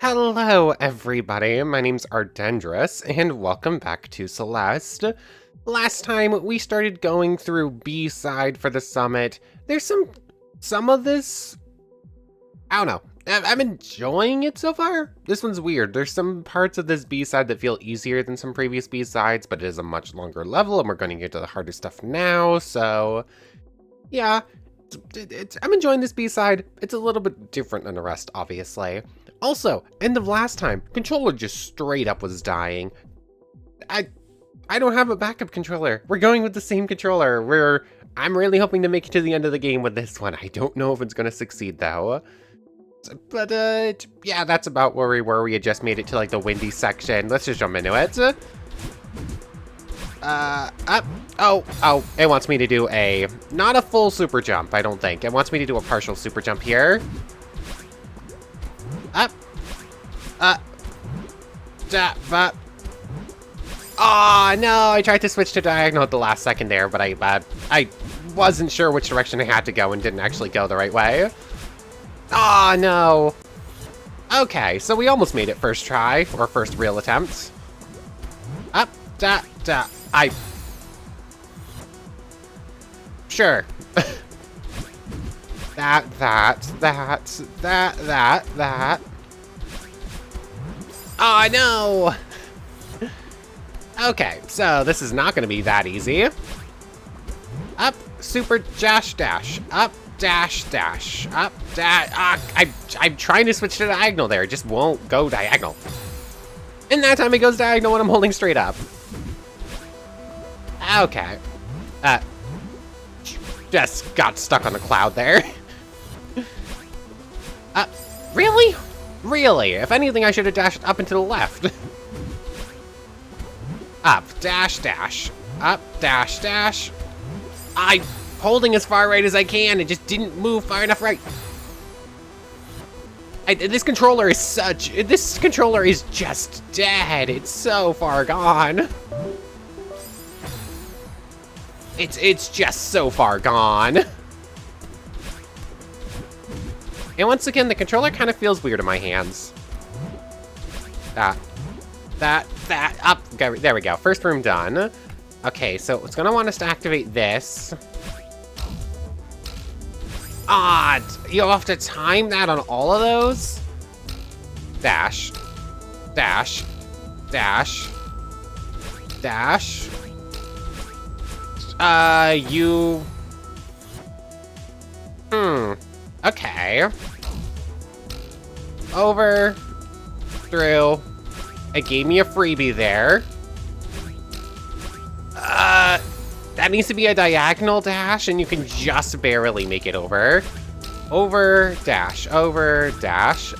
Hello, everybody. My name's Ardendris, and welcome back to Celeste. Last time, we started going through B-side for the summit. There's some of this... I don't know. I'm enjoying it so far. This one's weird. There's some parts of this B-side that feel easier than some previous B-sides, but it is a much longer level, and we're going to get to the harder stuff now, so... yeah, I'm enjoying this B-side. It's a little bit different than the rest, obviously. Also, end of last time, controller just straight up was dying. I don't have a backup controller. We're going with the same controller. I'm really hoping to make it to the end of the game with this one. I don't know if it's gonna succeed though. But yeah, that's about where we were. We had just made it to like the windy section. Let's just jump into it. Up. Oh, it wants me to do not a full super jump, I don't think. It wants me to do a partial super jump here. Up. Oh, no, I tried to switch to diagonal at the last second there, but I wasn't sure which direction I had to go and didn't actually go the right way. Oh, no. Okay, so we almost made it first try, or first real attempt. Up, Sure. That. Oh, no! Okay, so this is not gonna be that easy. Up, super dash. Up, dash. Up, dash. I'm trying to switch to diagonal there. It just won't go diagonal. And that time it goes diagonal when I'm holding straight up. Okay. Just got stuck on a cloud there. Really? Really? If anything, I should have dashed up and to the left. Up, dash. Up, dash. I'm holding as far right as I can and just didn't move far enough right. This controller is just dead. It's so far gone. It's just so far gone. And once again, the controller kind of feels weird in my hands. Up. There we go. First room done. Okay, so it's gonna want us to activate this. Odd. You'll have to time that on all of those. Dash. Okay. Over. Through. It gave me a freebie there. That needs to be a diagonal dash, and you can just barely make it over. Over, dash, dash.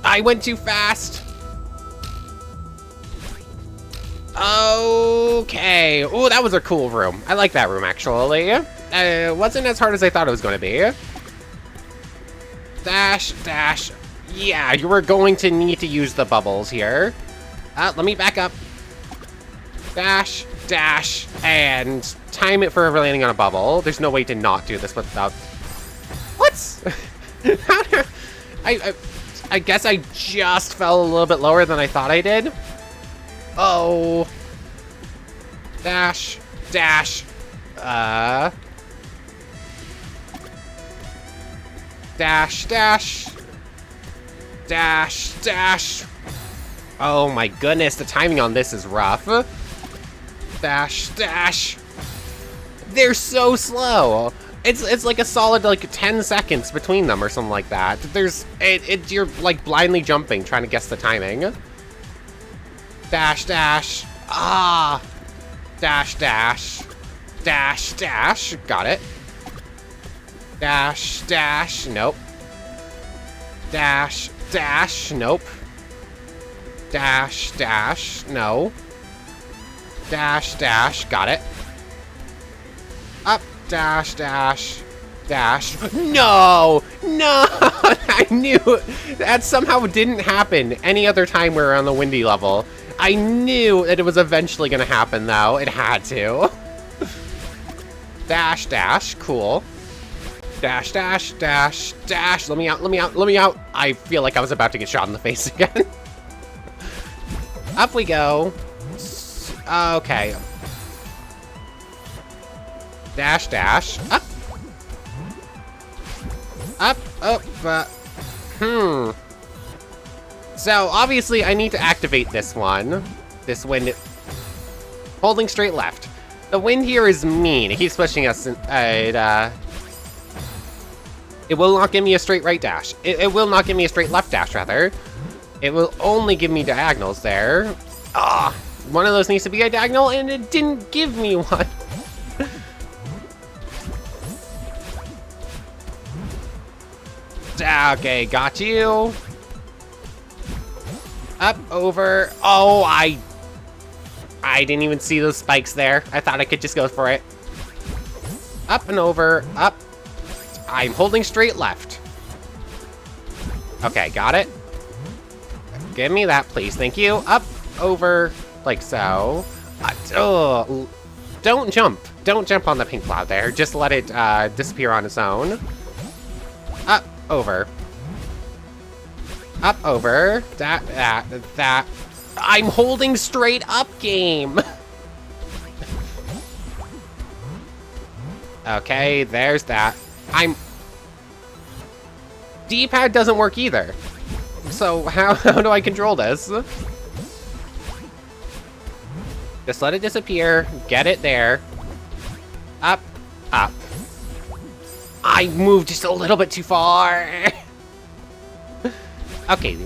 I went too fast. Okay. Oh, that was a cool room. I like that room, actually. It wasn't as hard as I thought it was going to be. Dash. Yeah, you were going to need to use the bubbles here. Let me back up. Dash, and time it for landing on a bubble. There's no way to not do this without... What? I guess I just fell a little bit lower than I thought I did. Oh. Dash. Dash. Oh my goodness, the timing on this is rough. Dash. They're so slow. It's like a solid like 10 seconds between them or something like that. You're like blindly jumping, trying to guess the timing. Dash. Ah. Dash. Got it. Dash. Nope. Dash. Nope. Dash. No. Dash. Got it. Up. Dash. No! I knew that somehow didn't happen any other time we were on the windy level. I knew that it was eventually gonna happen, though. It had to. Dash. Cool. Dash, dash, dash, dash. Let me out, let me out, let me out. I feel like I was about to get shot in the face again. Up we go. Okay. Dash, dash. Up. Up, up, So, obviously, I need to activate this one. This wind. Holding straight left. The wind here is mean. It keeps pushing us. It will not give me a straight right dash. It will not give me a straight left dash, rather. It will only give me diagonals there. Ah, one of those needs to be a diagonal, and it didn't give me one. Okay, got you. Up, over. Oh, I didn't even see those spikes there. I thought I could just go for it. Up and over, up. I'm holding straight left. Okay, got it. Give me that, please. Thank you. Up, over, like so. Don't jump. Don't jump on the pink cloud there. Just let it disappear on its own. Up, over. Up, over. That. I'm holding straight up, game. Okay, there's that. D-pad doesn't work either. So how do I control this? Just let it disappear. Get it there. Up, up. I moved just a little bit too far. Okay,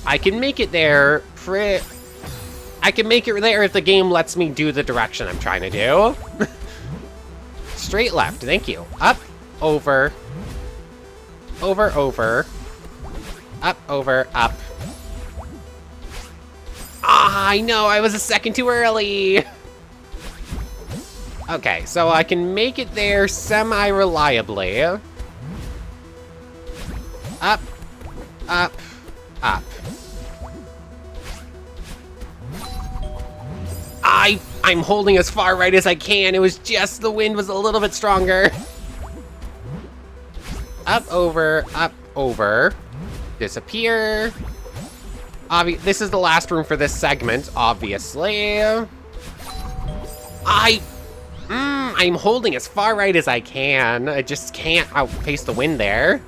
I can make it there. I can make it there if the game lets me do the direction I'm trying to do. Straight left, thank you. Up, over. Over, over. Up, over, up. Ah, I know, I was a second too early. Okay, so I can make it there semi-reliably. Up, up, up. I'm holding as far right as I can. It was just the wind was a little bit stronger. Up, over, disappear. This is the last room for this segment, obviously. I'm holding as far right as I can. I just can't outpace the wind there.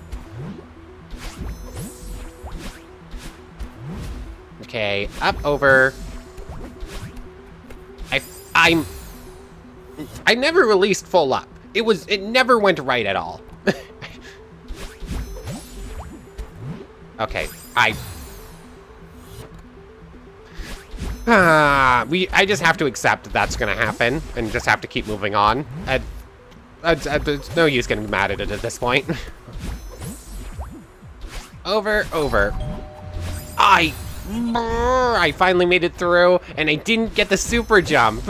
Okay, up, over. I never released full up. It never went right at all. Okay, I just have to accept that's gonna happen and just have to keep moving on. There's no use getting mad at it at this point. Over. I finally made it through, and I didn't get the super jump.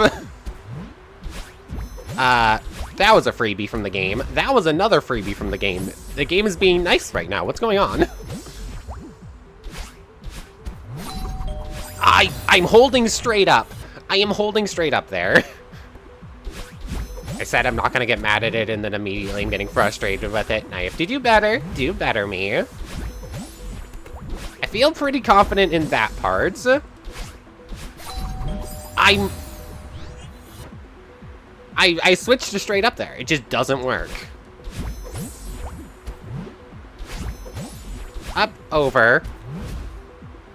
That was a freebie from the game. That was another freebie from the game. The game is being nice right now. What's going on? I'm holding straight up. I am holding straight up there. I said I'm not gonna get mad at it, and then immediately I'm getting frustrated with it. And I have to do better. Do better, me. I feel pretty confident in that part. I switched to straight up there. It just doesn't work. Up, over.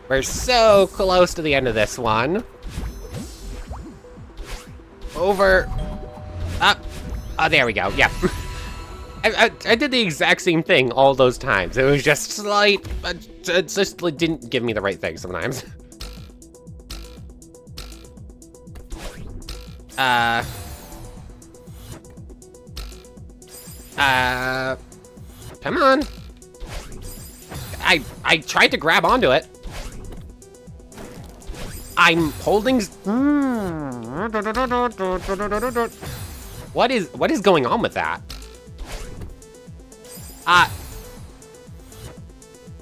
We're so close to the end of this one. Over. Up. Oh, there we go. Yep. I did the exact same thing all those times. It was just slight, it just didn't give me the right thing sometimes. Come on. I tried to grab onto it. I'm holding. What is going on with that?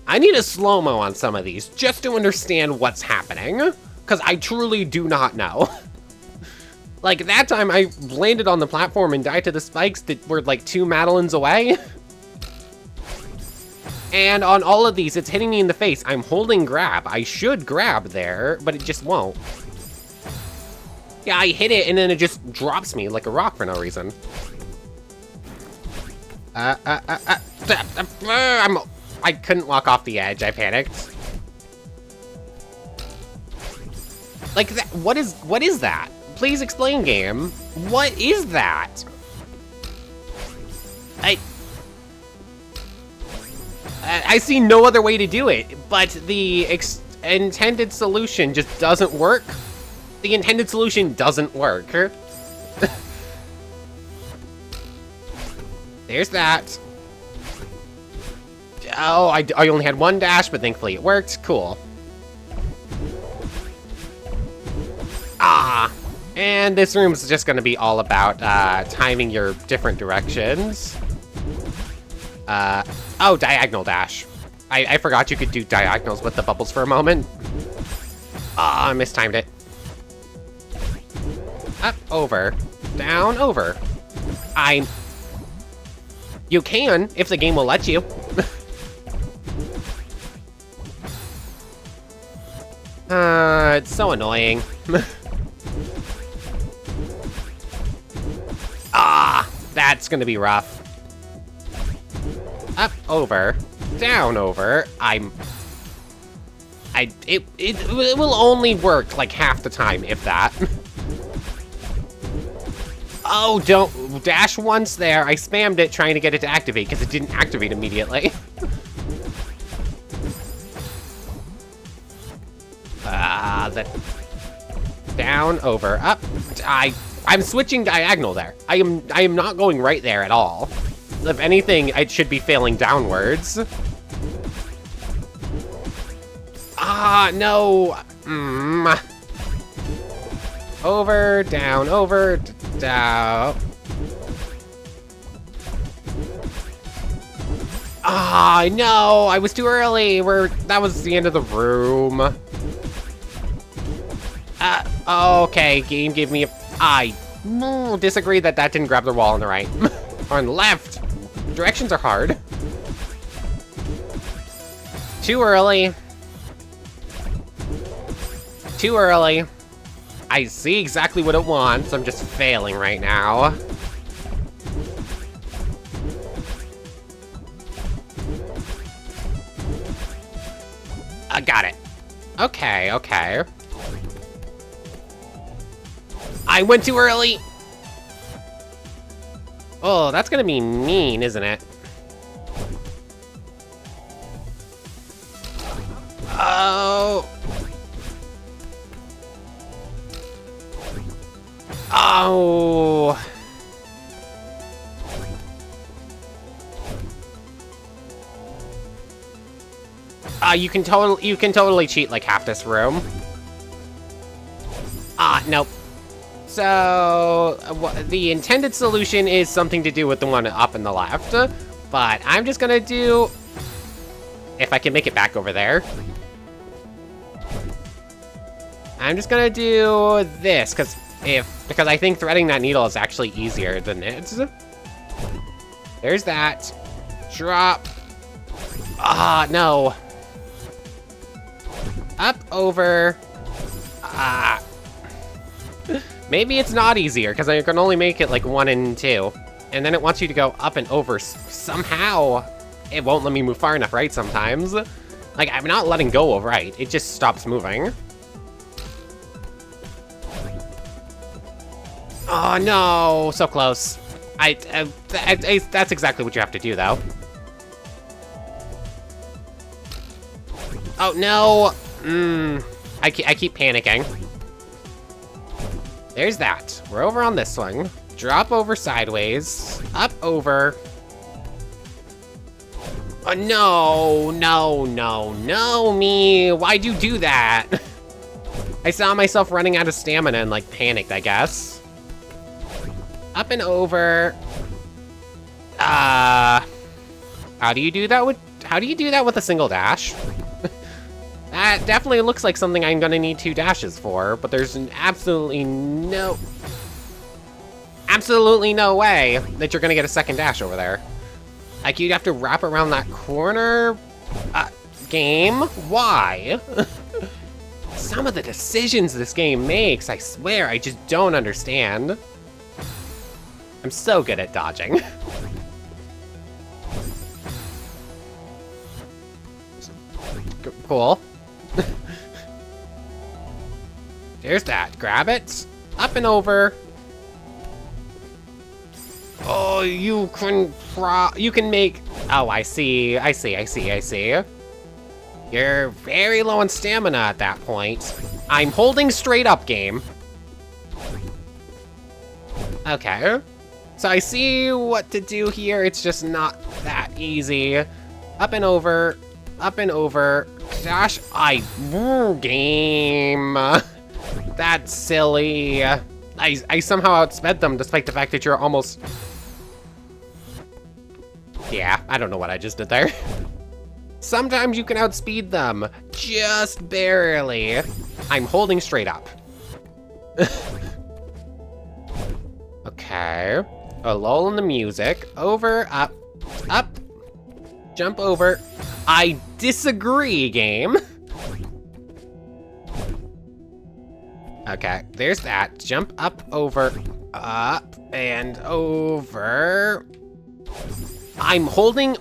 I need a slow-mo on some of these just to understand what's happening, because I truly do not know. Like, that time I landed on the platform and died to the spikes that were like 2 Madelines away. And on all of these, it's hitting me in the face. I'm holding grab. I should grab there, but it just won't. Yeah, I hit it, and then it just drops me like a rock for no reason. I couldn't walk off the edge. I panicked. Like that. What is that? Please explain, game. What is that? I see no other way to do it, but the intended solution just doesn't work. The intended solution doesn't work. There's that. Oh, I only had one dash, but thankfully it worked. Cool. Ah, and this room's just gonna be all about timing your different directions. Oh, diagonal dash. I forgot you could do diagonals with the bubbles for a moment. Ah, I mistimed it. Up, over, down, over. You can, if the game will let you. It's so annoying. Ah, that's gonna be rough. Up, over, down, over. It will only work like half the time, if that. Oh, don't dash once there. I spammed it trying to get it to activate because it didn't activate immediately. The down, over, up. I'm switching diagonal there. I am not going right there at all. If anything, it should be failing downwards. Ah, no. Over, down, down. Ah, no, I was too early. That was the end of the room. Okay, game gave me a... I disagree that didn't grab the wall on the right. Or on the left. Directions are hard. Too early. Too early. I see exactly what it wants. I'm just failing right now. I got it. Okay, okay. I went too early. Oh, that's gonna be mean, isn't it? Oh. Oh. You can totally cheat like half this room. Nope. So, the intended solution is something to do with the one up and the left, but I'm just gonna do, if I can make it back over there, I'm just gonna do this, because I think threading that needle is actually easier than it. There's that. Drop. No. Up, over. Maybe it's not easier, because I can only make it like 1 and 2. And then it wants you to go up and over somehow. It won't let me move far enough right sometimes. Like, I'm not letting go of right. It just stops moving. Oh, no. So close. That's exactly what you have to do, though. Oh, no. I keep panicking. There's that. We're over on this one. Drop over sideways. Up, over. Oh, no, me. Why'd you do that? I saw myself running out of stamina and, like, panicked, I guess. Up and over. How do you do that with a single dash? That definitely looks like something I'm gonna need 2 dashes for, but there's absolutely no way that you're gonna get a second dash over there. Like, you'd have to wrap around that corner? Game? Why? Some of the decisions this game makes, I swear, I just don't understand. I'm so good at dodging. Cool. There's that. Grab it. Up and over. Oh, you can make... Oh, I see. You're very low on stamina at that point. I'm holding straight up, game. Okay. So I see what to do here. It's just not that easy. Up and over. Up and over. Gosh, game. That's silly. I somehow outsped them despite the fact that you're almost... Yeah, I don't know what I just did there. Sometimes you can outspeed them, just barely. I'm holding straight up. Okay, a lull in the music. Over, up, up, jump over. I disagree, game. Okay, there's that. Jump up, over, up, and over. I'm holding...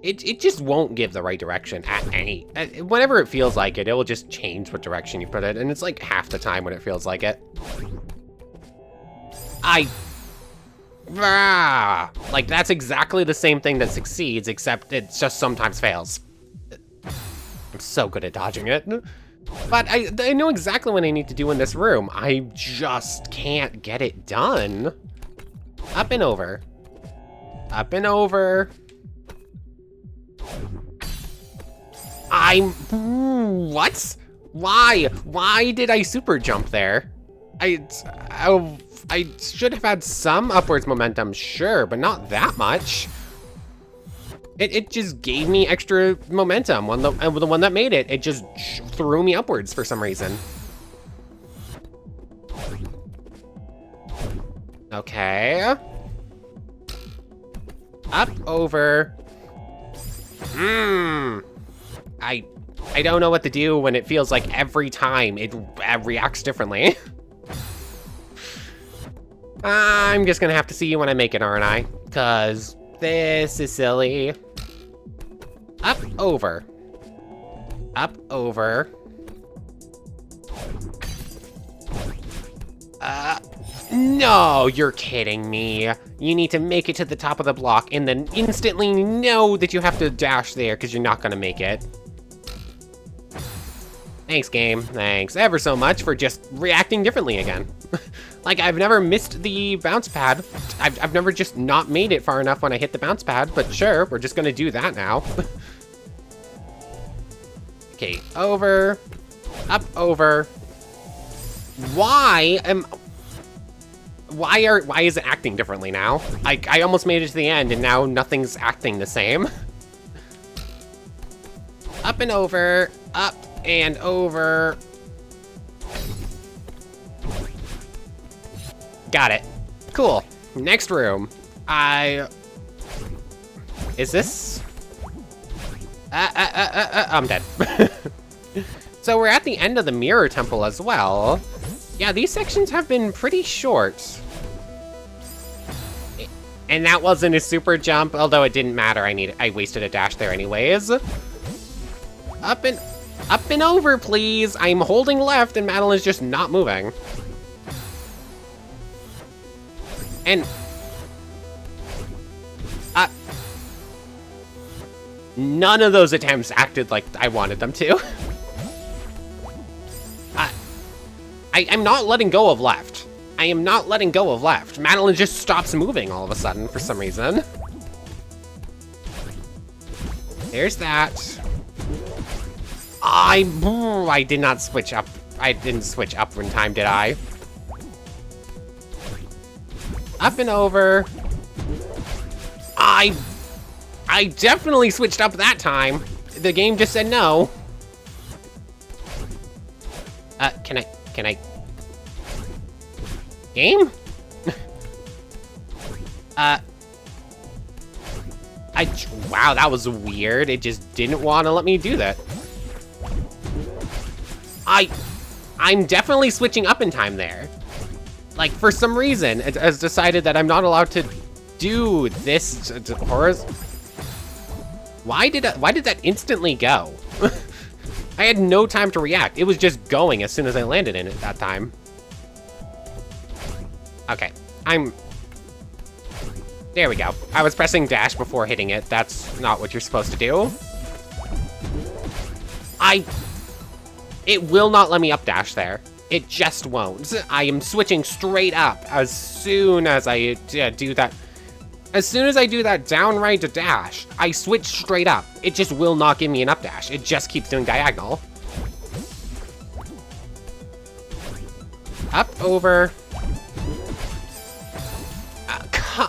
It just won't give the right direction at any... Whenever it feels like it, will just change what direction you put it, and it's like half the time when it feels like it. Like, that's exactly the same thing that succeeds, except it just sometimes fails. I'm so good at dodging it. But I know exactly what I need to do in this room. I just can't get it done. Up and over. Up and over. What? Why? Why did I super jump there? I should have had some upwards momentum, sure, but not that much. It just gave me extra momentum. The one that made it, it just threw me upwards for some reason. Okay. Up, over. I don't know what to do when it feels like every time it reacts differently. I'm just gonna have to see you when I make it, aren't I? Cause this is silly. Up, over. Up, over. No, you're kidding me. You need to make it to the top of the block and then instantly know that you have to dash there because you're not gonna make it. Thanks, game. Thanks ever so much for just reacting differently again. Like, I've never missed the bounce pad. I've never just not made it far enough when I hit the bounce pad, but sure, we're just gonna do that now. Okay, over, up, over. Why is it acting differently now? I almost made it to the end and now nothing's acting the same. Up and over, up and over. Got it. Cool. Next room. Is this? I'm dead. So we're at the end of the mirror temple as well. Yeah, these sections have been pretty short. And that wasn't a super jump, although it didn't matter. I wasted a dash there anyways. Up and over, please. I'm holding left and Madeline's just not moving. And none of those attempts acted like I wanted them to. I'm not letting go of left. I am not letting go of left. Madeline just stops moving all of a sudden for some reason. There's that. I did not switch up. I didn't switch up in time, did I? Up and over. I definitely switched up that time. The game just said no. Can I? Game? Wow, that was weird. It just didn't want to let me do that. I'm definitely switching up in time there. Like, for some reason, it has decided that I'm not allowed to do this to horrors. Why did that instantly go? I had no time to react. It was just going as soon as I landed in it that time. Okay, there we go. I was pressing dash before hitting it. That's not what you're supposed to do. It will not let me up dash there. It just won't. I am switching straight up as soon as I do that. As soon as I do that down right to dash, I switch straight up. It just will not give me an up dash. It just keeps doing diagonal. Up, over.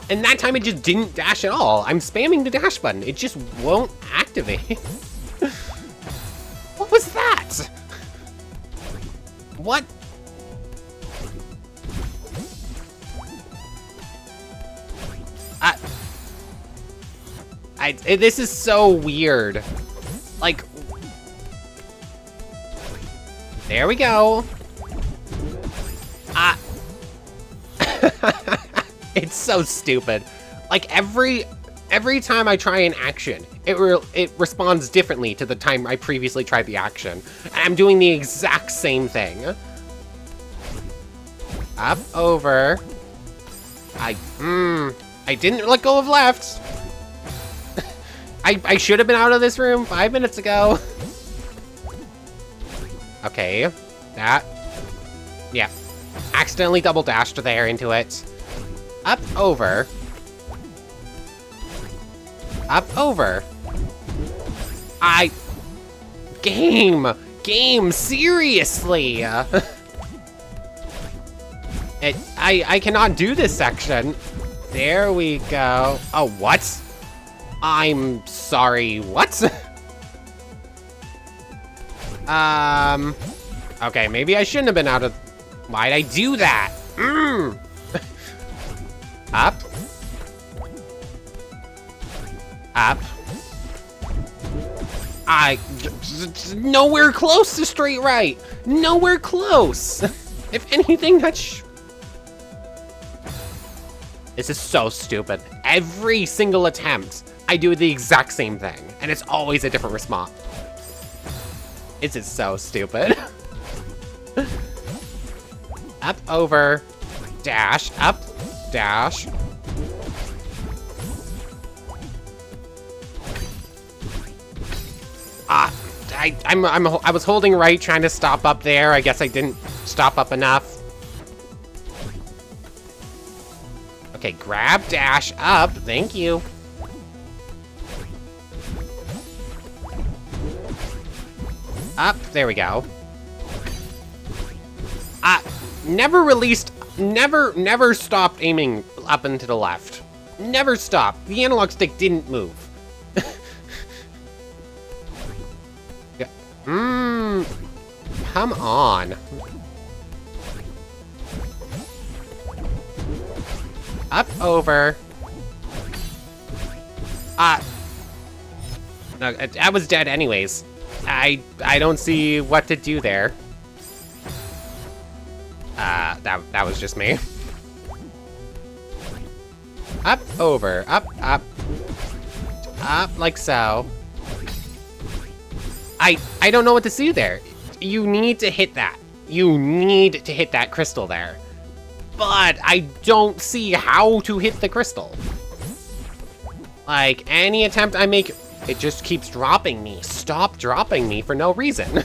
And that time it just didn't dash at all. I'm spamming the dash button. It just won't activate. What was that? What? This is so weird. Like, there we go. It's so stupid. Like, every time I try an action, it responds differently to the time I previously tried the action. And I'm doing the exact same thing. Up, over. I didn't let go of left. I should have been out of this room 5 minutes ago. Okay, that. Yeah, accidentally double dashed there into it. Up, over. Up, over. Game, seriously. I cannot do this section. There we go. Oh, what? I'm sorry, what? Okay, maybe I shouldn't have been out of... Why'd I do that? Up. Up. Nowhere close to straight right. Nowhere close. If anything, that's... This is so stupid. Every single attempt, I do the exact same thing, and it's always a different response. This is so stupid. Up, over, dash, up, dash. I was holding right, trying to stop up there. I guess I didn't stop up enough. Okay, grab, dash, up. Thank you. Up, there we go. Never stopped aiming up and to the left. Never stopped. The analog stick didn't move. Come on. Up, over. No, I was dead anyways. I don't see what to do there. That was just me. Up, over, up, up. Up, like so. I don't know what to do there. You need to hit that. You need to hit that crystal there. But I don't see how to hit the crystal. Like, any attempt I make, it just keeps dropping me. Stop dropping me for no reason.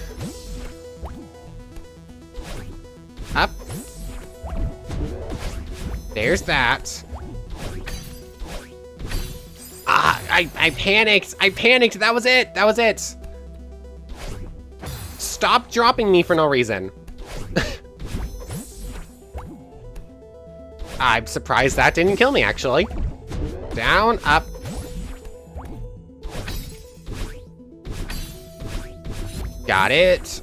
Up. There's that. I panicked. I panicked. That was it. That was it. Stop dropping me for no reason. I'm surprised that didn't kill me, actually. Down, up. Got it.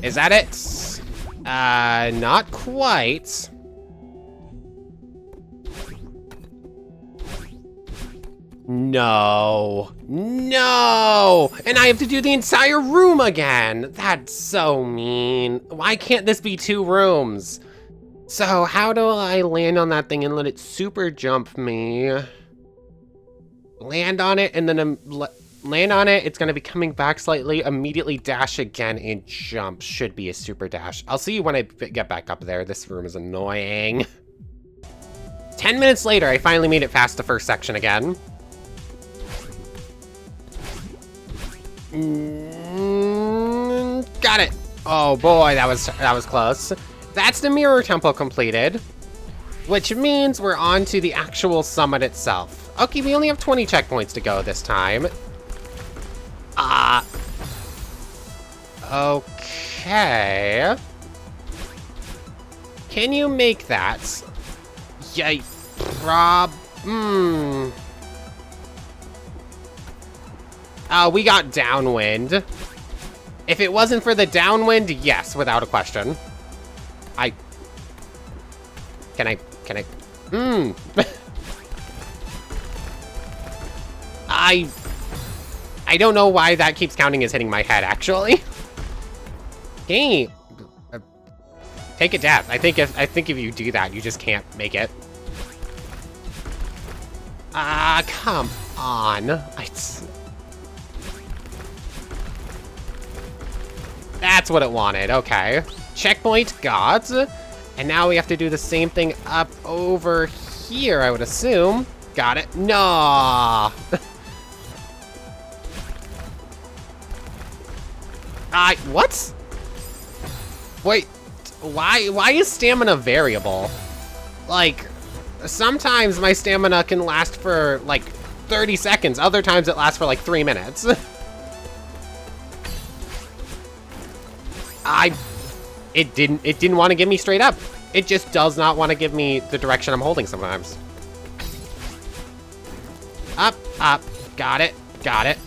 Is that it? Not quite. No. No! And I have to do the entire room again. That's so mean. Why can't this be 2 rooms? So how do I land on that thing and let it super jump me? Land on it and then land on it. It's gonna be coming back slightly, immediately dash again and jump. Should be a super dash. I'll see you when I get back up there. This room is annoying. 10 minutes later, I finally made it past the first section again. Got it. Oh boy, that was close. That's the mirror temple completed, which means we're on to the actual summit itself. Okay, we only have 20 checkpoints to go this time. Okay. Can you make that? Yay. We got downwind. If it wasn't for the downwind, yes, without a question. Can I? I don't know why that keeps counting as hitting my head, actually. Hey, take a death. I think if you do that, you just can't make it. Come on. That's what it wanted, okay. Checkpoint got. And now we have to do the same thing up over here, I would assume. Got it. No. What? Wait, why is stamina variable? Like, sometimes my stamina can last for like 30 seconds. Other times it lasts for like 3 minutes. It didn't want to give me straight up. It just does not want to give me the direction I'm holding sometimes. Up, up, got it,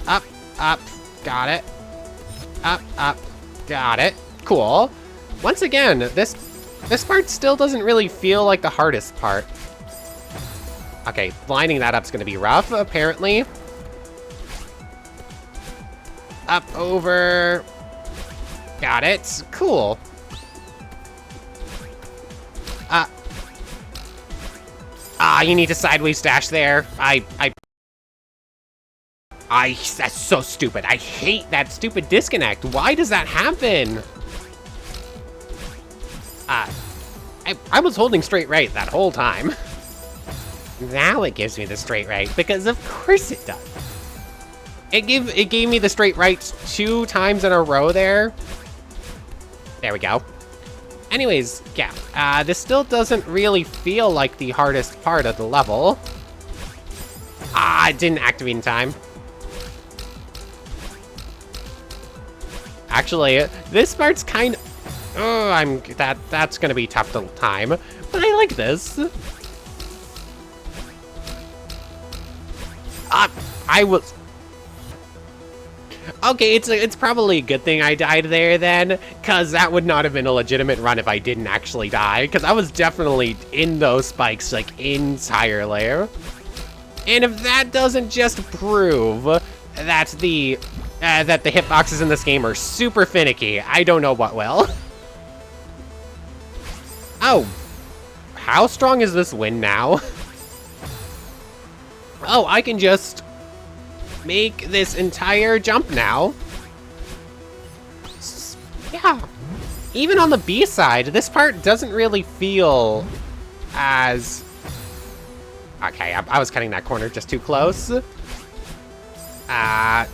up, up, got it, up, got it. Cool. Once again, this part still doesn't really feel like the hardest part. Okay, lining that up's gonna be rough, apparently. Up, over. Got it. Cool. You need to sideways dash there. That's so stupid. I hate that stupid disconnect. Why does that happen? I was holding straight right that whole time. Now it gives me the straight right, because of course it does. It gave me the straight right 2 times in a row there. There we go. Anyways, yeah, this still doesn't really feel like the hardest part of the level. It didn't activate in time. Actually, this part's kind of... that's gonna be tough to time, but I like this. I was... Okay, it's probably a good thing I died there then, because that would not have been a legitimate run if I didn't actually die, because I was definitely in those spikes, like, entirely. And if that doesn't just prove that the hitboxes in this game are super finicky, I don't know what will. Oh, how strong is this wind now? Oh, I can just make this entire jump now. Yeah. Even on the B side, this part doesn't really feel as... Okay, I was cutting that corner just too close.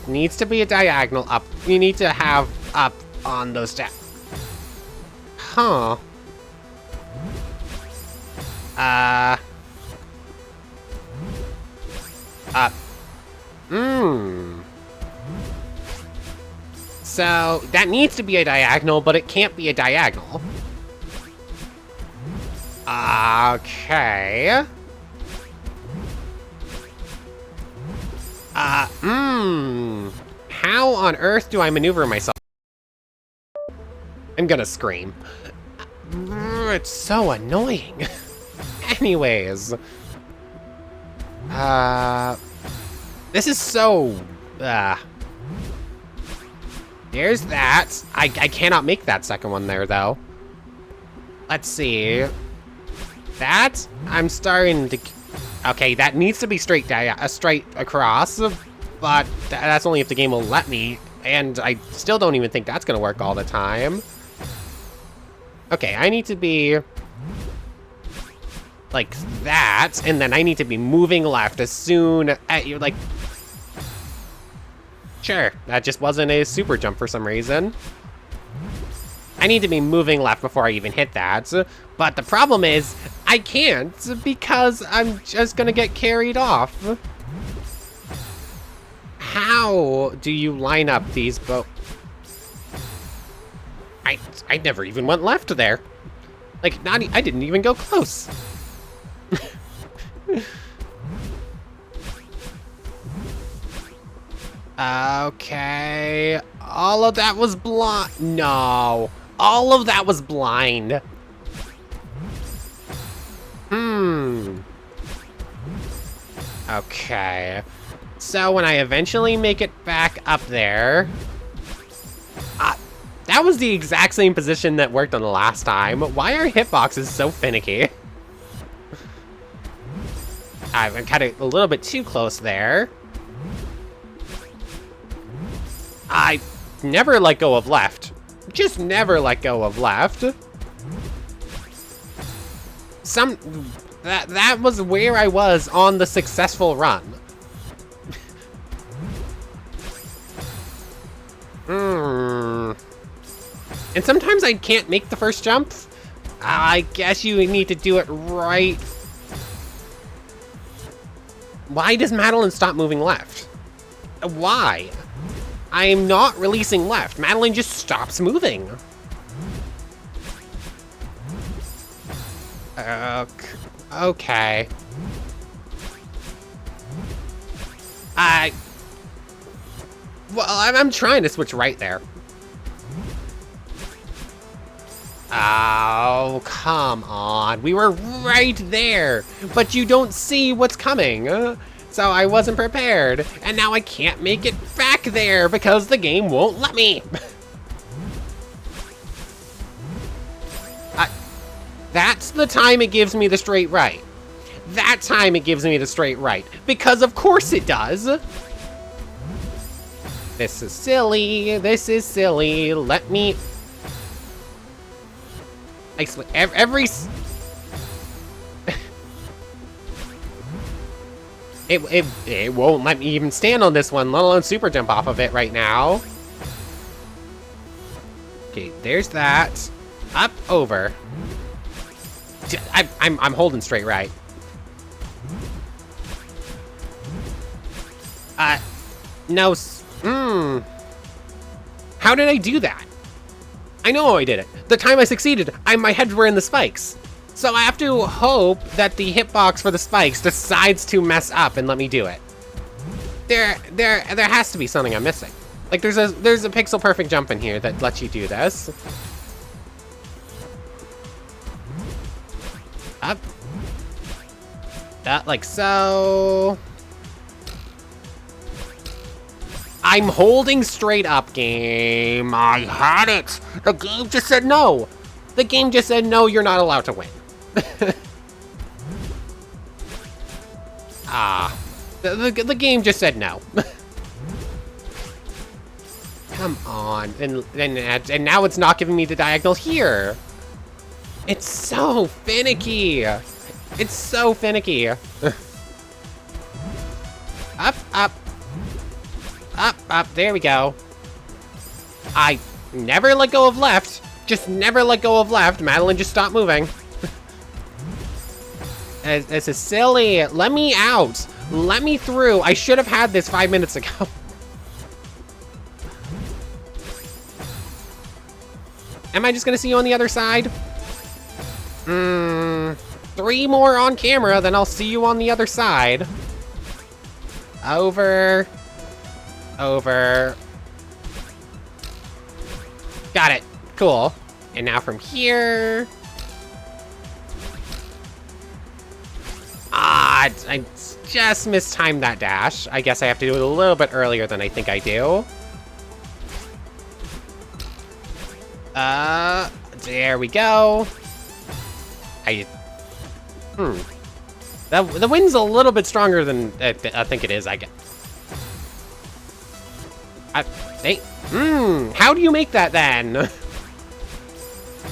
Needs to be a diagonal up. You need to have up on those steps. Huh. So, that needs to be a diagonal, but it can't be a diagonal. Okay. How on earth do I maneuver myself? I'm gonna scream. It's so annoying. Anyways. This is so... There's that. I cannot make that second one there, though. Let's see. That, I'm starting to... Okay, that needs to be straight across, but that's only if the game will let me, and I still don't even think that's gonna work all the time. Okay, I need to be like that, and then I need to be moving left as soon as you're like... Sure, that just wasn't a super jump for some reason. I need to be moving left before I even hit that, but the problem is, I can't, because I'm just gonna get carried off. How do you line up these both? I never even went left there. Like, I didn't even go close. Okay, all of that was blind. No, all of that was blind. Okay, so when I eventually make it back up there, that was the exact same position that worked on the last time. Why are hitboxes so finicky? I'm kind of a little bit too close there. I never let go of left. Just never let go of left. That was where I was on the successful run. And sometimes I can't make the first jump. I guess you need to do it right. Why does Madeline stop moving left? Why? I am not releasing left. Madeline just stops moving. Okay. Well, I'm trying to switch right there. Oh, come on. We were right there, but you don't see what's coming. So I wasn't prepared, and now I can't make it back there because the game won't let me. That's the time it gives me the straight right. That time it gives me the straight right, because of course it does. This is silly. This is silly. Let me... I swear, every... It won't let me even stand on this one, let alone super jump off of it right now. Okay, there's that. Up, over. I'm holding straight right. No. How did I do that? I know I did it. The time I succeeded, my head were in the spikes. So I have to hope that the hitbox for the spikes decides to mess up and let me do it. There has to be something I'm missing. Like there's a pixel perfect jump in here that lets you do this. Up. That like so. I'm holding straight up, game. I had it. The game just said no. The game just said no, you're not allowed to win. The game just said no. Come on, and now it's not giving me the diagonal here. It's so finicky. It's so finicky. Up, up, up, up. There we go. I never let go of left. Just never let go of left. Madeline just stopped moving. This is silly. Let me out. Let me through. I should have had this 5 minutes ago. Am I just gonna see you on the other side? 3 more on camera, then I'll see you on the other side. Over. Over. Got it. Cool. And now from here. I just mistimed that dash. I guess I have to do it a little bit earlier than I think I do. There we go. The wind's a little bit stronger than I think it is, I guess. How do you make that then?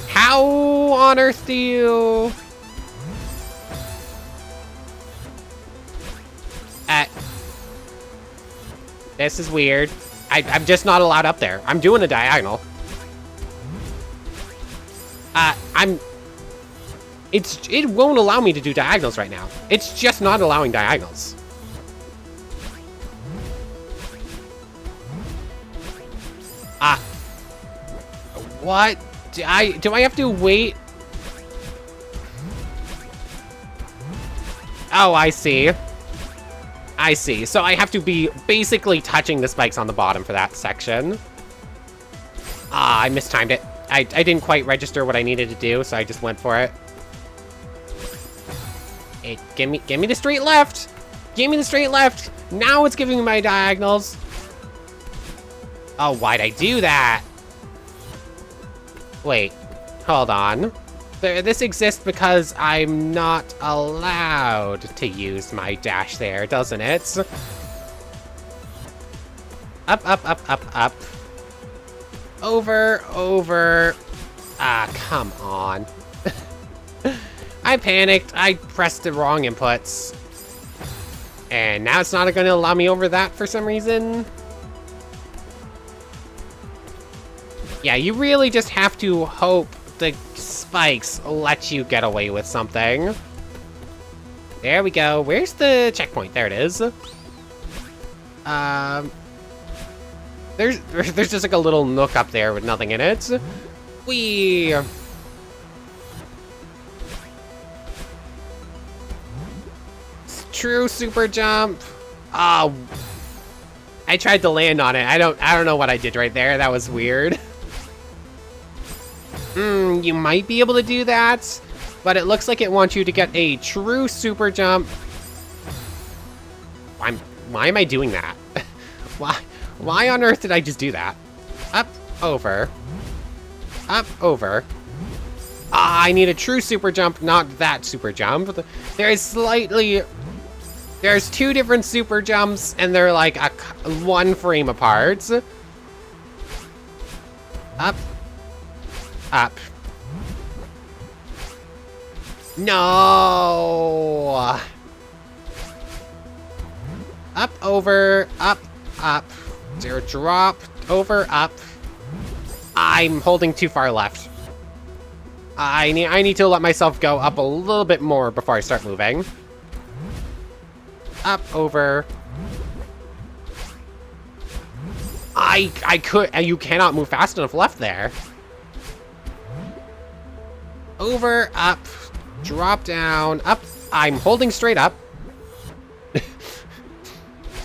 How on earth do you... This is weird. I'm just not allowed up there. I'm doing a diagonal. It won't allow me to do diagonals right now. It's just not allowing diagonals. What? Do I have to wait? Oh, I see. I see. So I have to be basically touching the spikes on the bottom for that section. I mistimed it. I didn't quite register what I needed to do, so I just went for it. Give me the straight left. Give me the straight left. Now it's giving me my diagonals. Oh, why'd I do that? Wait, hold on. This exists because I'm not allowed to use my dash there, doesn't it? Up, up, up, up, up. Over, over. Come on. I panicked. I pressed the wrong inputs. And now it's not going to allow me over that for some reason. Yeah, you really just have to hope the spikes let you get away with something. There we go. Where's the checkpoint? There it is. There's just like a little nook up there with nothing in it. Whee! True super jump. Oh, I tried to land on it. I don't know what I did right there. That was weird. You might be able to do that, but it looks like it wants you to get a true super jump. Why am I doing that? Why on earth did I just do that? Up, over. Up, over. I need a true super jump, not that super jump. There's two different super jumps, and they're like one frame apart. Up. Up. No. Up, over, up, up. Zero drop, over, up. I'm holding too far left. I need to let myself go up a little bit more before I start moving. Up, over. You cannot move fast enough left there. Over, up, drop down, up. I'm holding straight up.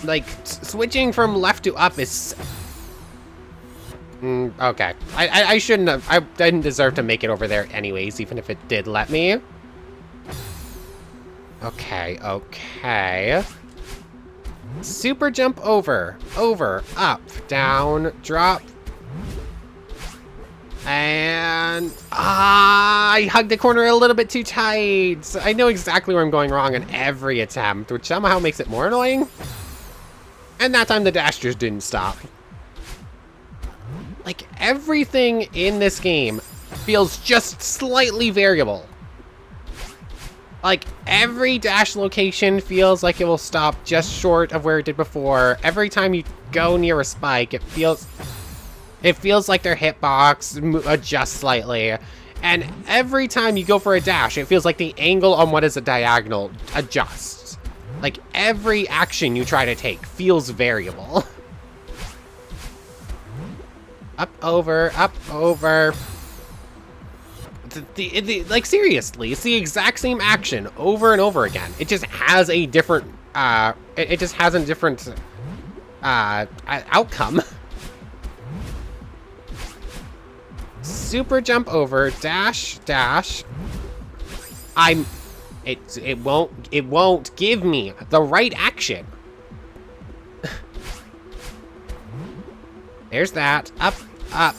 Like, switching from left to up is... okay. I shouldn't have... I didn't deserve to make it over there anyways, even if it did let me. Okay, okay. Super jump over, up, down, drop. And... I hugged the corner a little bit too tight. I know exactly where I'm going wrong in every attempt, which somehow makes it more annoying. And that time the dash just didn't stop. Like, everything in this game feels just slightly variable. Like, every dash location feels like it will stop just short of where it did before. Every time you go near a spike, it feels like their hitbox adjusts slightly. And every time you go for a dash, it feels like the angle on what is a diagonal adjusts. Like, every action you try to take feels variable. Up, over, up, over. Like, seriously, it's the exact same action over and over again. It just has a different, it just has a different, outcome. Super jump over, dash, dash. It won't give me the right action. There's that. Up, up,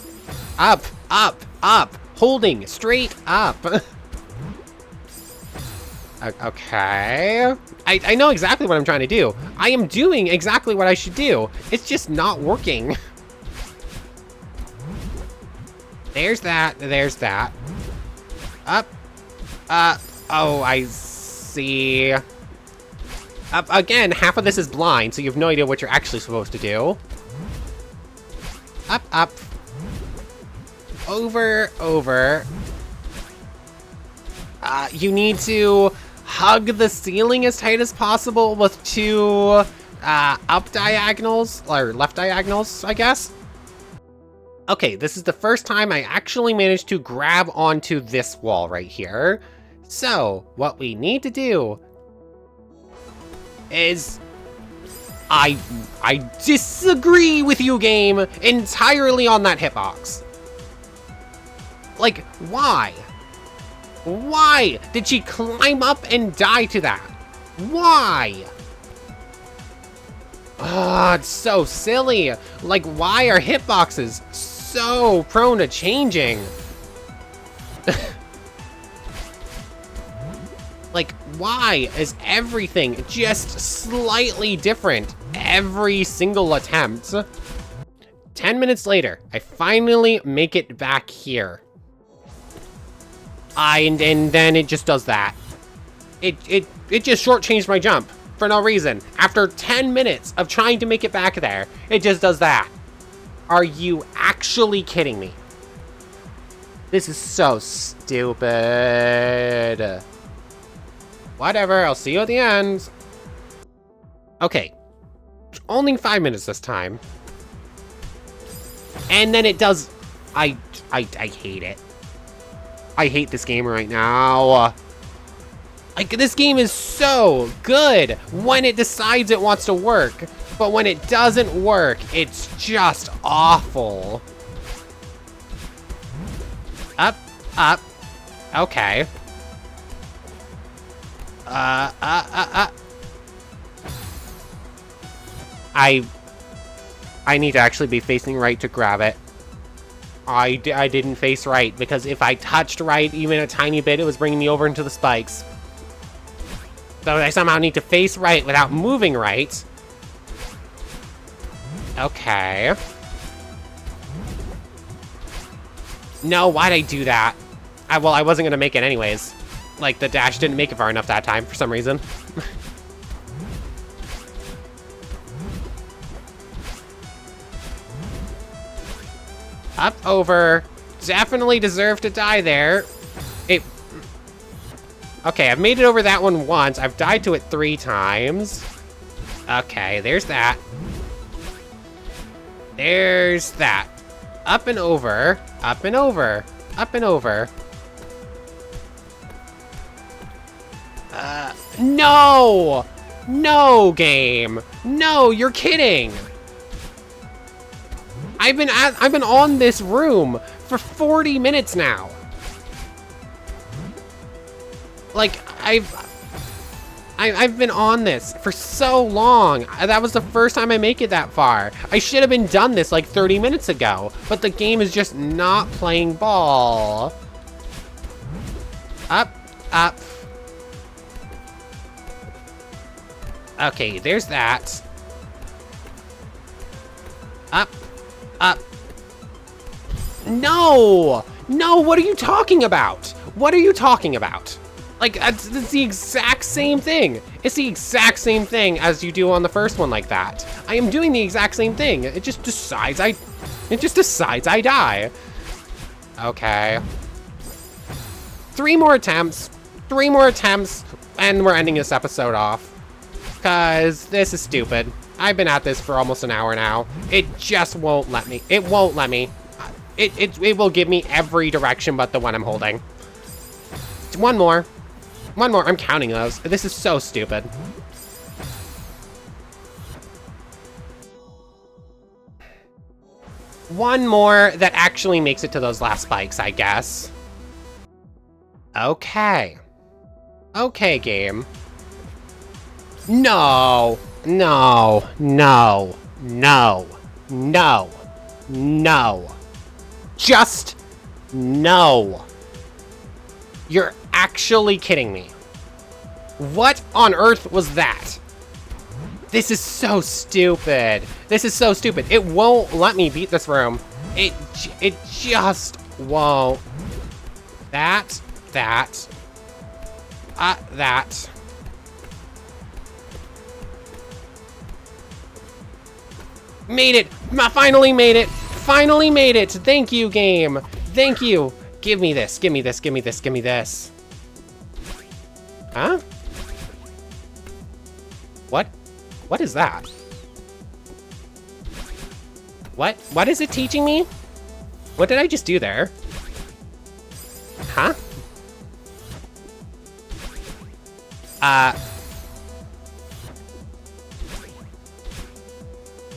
up, up, up. Holding straight up. Okay. I know exactly what I'm trying to do. I am doing exactly what I should do. It's just not working. There's that. There's that. Up. Oh, I see. Up again, half of this is blind, so you have no idea what you're actually supposed to do. Up, up. Over, over. You need to hug the ceiling as tight as possible with two up diagonals, or left diagonals, I guess. Okay, this is the first time I actually managed to grab onto this wall right here. So, what we need to do is... I disagree with you, game, entirely on that hitbox. Like, why? Why did she climb up and die to that? Why? Ah, it's so silly. Like, why are hitboxes so prone to changing? Like, why is everything just slightly different every single attempt? 10 minutes later, I finally make it back here. And then it just does that. It just shortchanged my jump for no reason. After 10 minutes of trying to make it back there, it just does that. Are you actually kidding me? This is so stupid. Whatever, I'll see you at the end. Okay, only 5 minutes this time. And then it does, I hate it. I hate this game right now. Like, this game is so good when it decides it wants to work, but when it doesn't work, it's just awful. Up, up, okay. I need to actually be facing right to grab it. I didn't face right, because if I touched right even a tiny bit, it was bringing me over into the spikes. So I somehow need to face right without moving right. Okay. No, why'd I do that? Well, I wasn't gonna make it anyways. Like, the dash didn't make it far enough that time for some reason. Up, over. Definitely deserve to die there. Okay, I've made it over that one once. I've died to it 3 times. Okay, there's that. There's that. Up and over. Up and over. Up and over. No! No, game. No, you're kidding. I've been on this room for 40 minutes now. Like, I've been on this for so long. That was the first time I make it that far. I should have been done this like 30 minutes ago, but the game is just not playing ball. Up, up. Okay, there's that. Up, up. No! No, what are you talking about? What are you talking about? Like, it's the exact same thing. It's the exact same thing as you do on the first one like that. I am doing the exact same thing. It just decides I die. Okay. 3 more attempts. 3 more attempts, and we're ending this episode off. Because this is stupid. I've been at this for almost an hour now. It just won't let me. It won't let me. It will give me every direction but the one I'm holding. One more. One more. I'm counting those. This is so stupid. One more that actually makes it to those last spikes, I guess. Okay. Okay, game. No. No. No. No. No. No. Just no. You're actually kidding me. What on earth was that? This is so stupid. This is so stupid. It won't let me beat this room. It just won't. That. Made it. Finally made it. Finally made it. Thank you, game. Thank you. Give me this. Give me this. Give me this. Give me this. Huh? What? What is that? What? What is it teaching me? What did I just do there? Huh?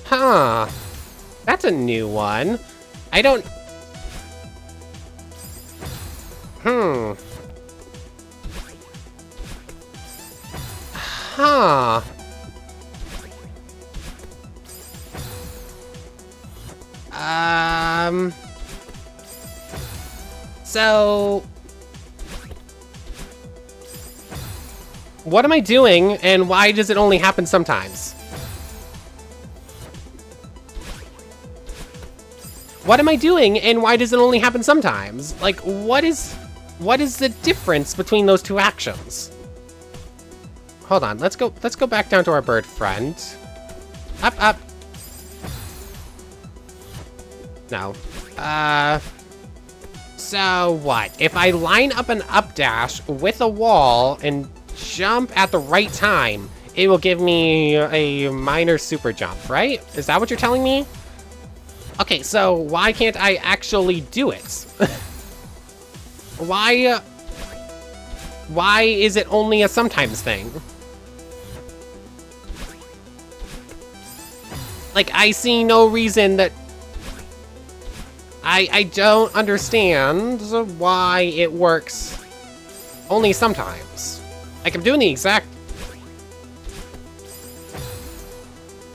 Huh. That's a new one. I don't... Huh. So... What am I doing, and why does it only happen sometimes? What am I doing, and why does it only happen sometimes? Like, what is the difference between those two actions? Hold on, let's go back down to our bird friend. Up. No. So what? If I line up an up dash with a wall and jump at the right time, it will give me a minor super jump, right? Is that what you're telling me? Okay, so why can't I actually do it? Why is it only a sometimes thing? Like, I see no reason that... I don't understand why it works only sometimes. Like, I'm doing the exact...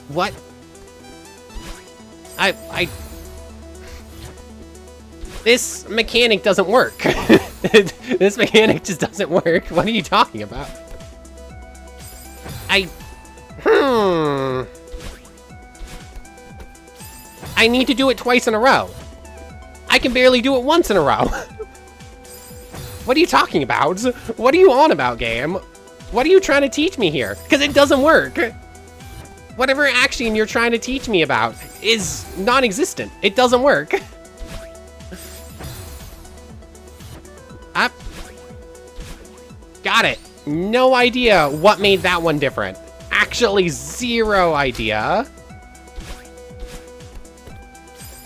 What? This mechanic doesn't work. This mechanic just doesn't work. What are you talking about? I need to do it twice in a row. I can barely do it once in a row. What are you talking about? What are you on about, game? What are you trying to teach me here? Because it doesn't work. Whatever action you're trying to teach me about is non-existent. It doesn't work. Up. Got it. No idea what made that one different. Actually, zero idea.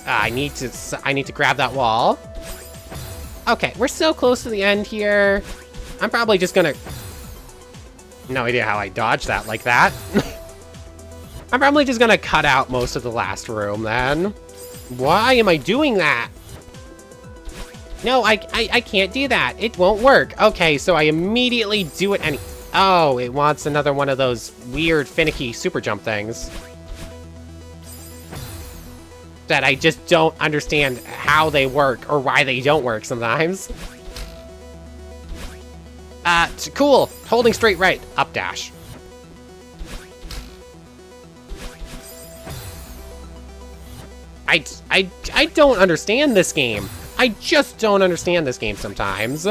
I need to grab that wall. Okay, we're so close to the end here. I'm probably just gonna... No idea how I dodged that like that. I'm probably just gonna cut out most of the last room then. Why am I doing that? No, I can't do that. It won't work. Okay, so I immediately do it any... Oh, it wants another one of those weird, finicky super jump things. That I just don't understand how they work or why they don't work sometimes. Cool. Holding straight right. Up dash. I don't understand this game. I just don't understand this game sometimes.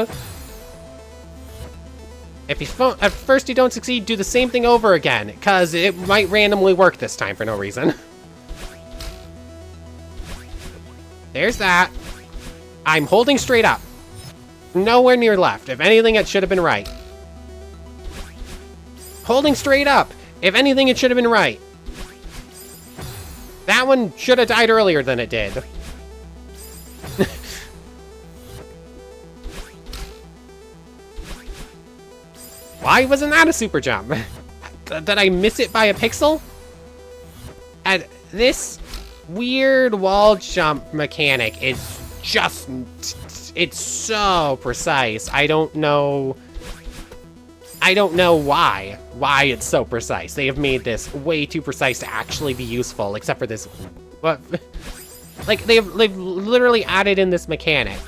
If at first you don't succeed, do the same thing over again, because it might randomly work this time for no reason. There's that. I'm holding straight up. Nowhere near left. If anything, it should have been right. Holding straight up. If anything, it should have been right. That one should have died earlier than it did. Why wasn't that a super jump? Did I miss it by a pixel? And this weird wall jump mechanic is just... It's so precise. I don't know I don't know why it's so precise. They have made this way too precise to actually be useful, except for this, but like they've literally added in this mechanic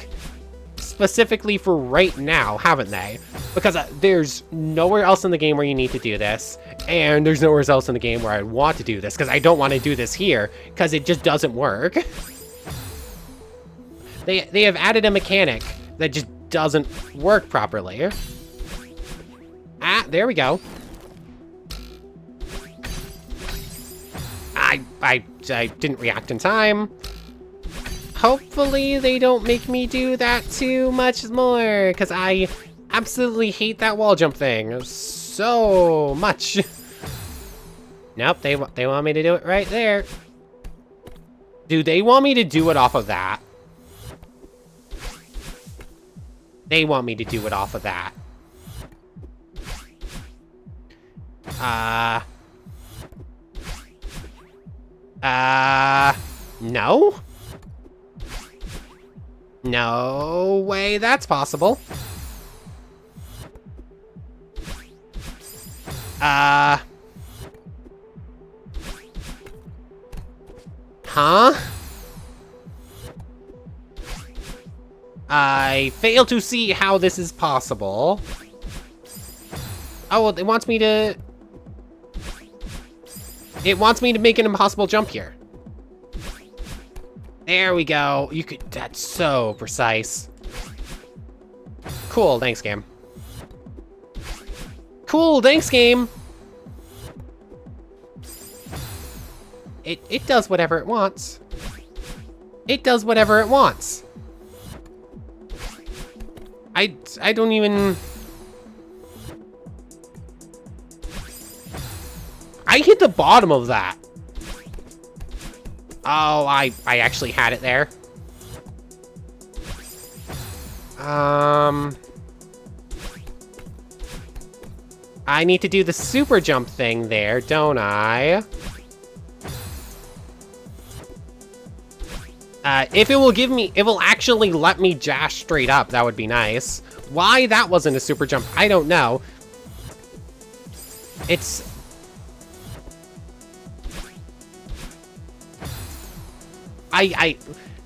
specifically for right now, haven't they? Because there's nowhere else in the game where you need to do this, and there's nowhere else in the game where I want to do this, because I don't want to do this here, because it just doesn't work. They have added a mechanic that just doesn't work properly. Ah, there we go. I didn't react in time. Hopefully they don't make me do that too much more, because I absolutely hate that wall jump thing so much. Nope, they want me to do it right there. Do they want me to do it off of that? They want me to do it off of that. No? No way that's possible. Huh? I fail to see how this is possible. Oh, well, it wants me to make an impossible jump here. There we go. That's so precise. Cool, thanks, game. Cool, thanks, game. It does whatever it wants. It does whatever it wants. I don't even... I hit the bottom of that. Oh, I actually had it there. I need to do the super jump thing there, don't I? If it will actually let me dash straight up, that would be nice. Why that wasn't a super jump, I don't know.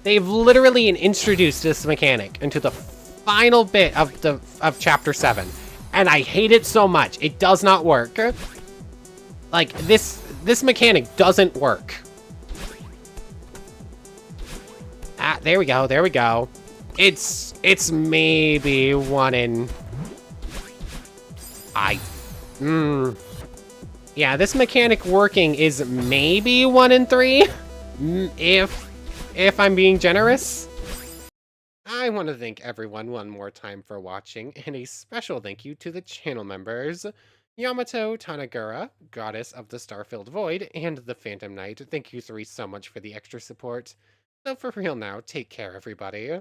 They've literally introduced this mechanic into the final bit of chapter 7, and I hate it so much. It does not work. Like, this mechanic doesn't work. Ah, there we go, there we go. It's maybe 1 in... Yeah, this mechanic working is maybe 1 in 3, if I'm being generous. I want to thank everyone one more time for watching, and a special thank you to the channel members. Yamato Tanagura, Goddess of the Star-Filled Void, and the Phantom Knight. Thank you three so much for the extra support. So for real now, take care everybody.